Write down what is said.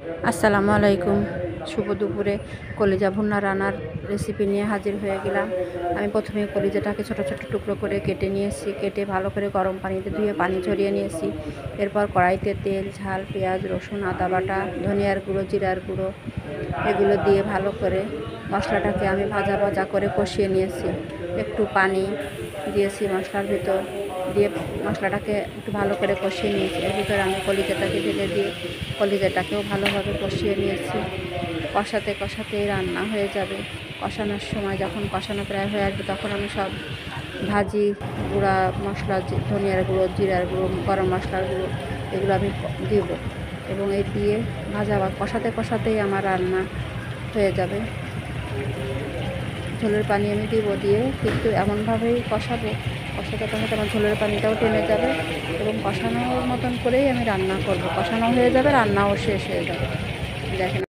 আসসালামু আলাইকুম। শুভ দুপুরে কলিজা ভুনা রান্নার রেসিপি নিয়ে হাজির হয়ে গেলাম। আমি প্রথমে কলিজাটাকে ছোট ছোট টুকরো করে কেটে নিয়েছি। কেটে ভালো করে গরম পানিতে ধুয়ে পানি ঝরিয়ে নিয়েছি। এরপর কড়াইতে তেল, ঝাল, পেঁয়াজ, রসুন, আদা বাটা, ধনিয়ার গুঁড়ো, জিরার গুঁড়ো এগুলো দিয়ে ভালো করে মশলাটাকে আমি ভাজা ভাজা করে কষিয়ে নিয়েছি। একটু পানি দিয়েছি মশলার ভিতর, দিয়ে মশলাটাকে একটু ভালো করে কষিয়ে নিয়েছি। এর ভিতরে আমি কলিজাটাকে ঢেলে দিয়ে কলিজাটাকেও ভালোভাবে কষিয়ে নিয়েছি। কষাতে কষাতেই রান্না হয়ে যাবে। কষানোর সময় যখন কষানো প্রায় হয়ে আসবে তখন আমি সব ভাজি গুঁড়া মশলা, ধনিয়ার গুঁড়ো, জিরার গুঁড়ো, গরম মশলার গুঁড়ো এগুলো আমি দিব এবং এই দিয়ে ভাজা কষাতে কষাতেই আমার রান্না হয়ে যাবে। ঝোলের পানি আমি দিব, দিয়ে কিন্তু এমনভাবেই কষাবো, কষাতে কষাতে আমার ঝোলের পানিটাও টেনে যাবে এবং কষানোর মতন করেই আমি রান্না করব। কষানো হয়ে যাবে, রান্নাও শেষ হয়ে যাবে। দেখেন।